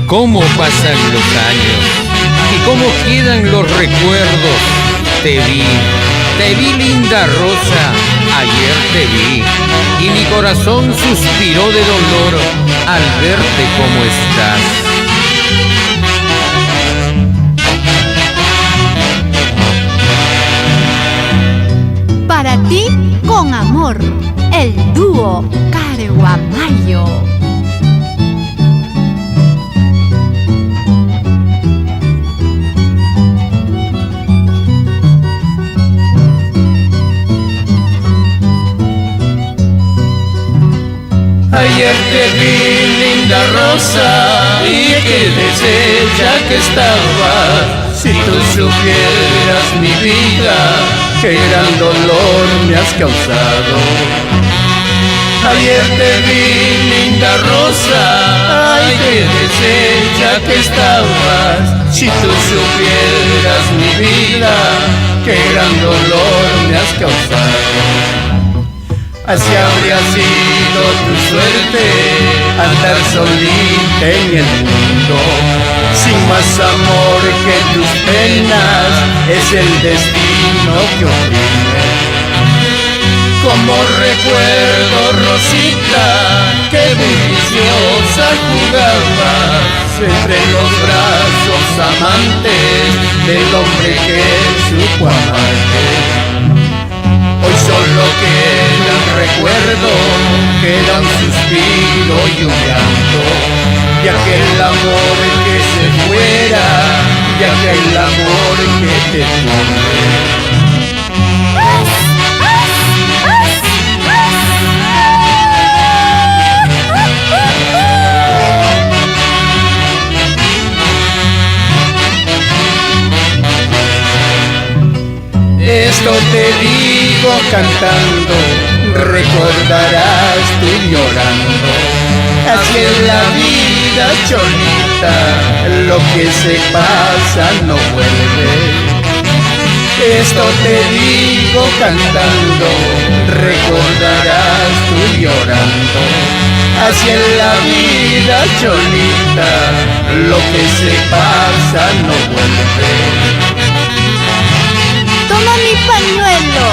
cómo pasan los años y cómo quedan los recuerdos. Te vi linda rosa, ayer te vi, y mi corazón suspiró de dolor al verte como estás. Para ti, con amor, el dúo Careguamayo. Ayer te vi, linda rosa, y qué deshecha que estabas. Si tú supieras, mi vida, qué gran dolor me has causado. Ayer te vi, linda rosa, ay, qué deshecha que estabas. Si tú supieras, mi vida, qué gran dolor me has causado. Así habría sido tu suerte, andar solita en el mundo, sin más amor que tus penas, es el destino que oprime. Como recuerdo, Rosita, que viciosa jugabas entre los brazos amantes del hombre que supo amarte. Hoy solo queda un recuerdo, queda un suspiro y un llanto, de aquel amor que se fuera, de aquel amor que te tuve. Esto te digo cantando, recordarás tú llorando. Así es la vida, Cholita, lo que se pasa no vuelve. Esto te digo cantando, recordarás tú llorando. Así es la vida, Cholita, lo que se pasa no vuelve. Toma mi pañuelo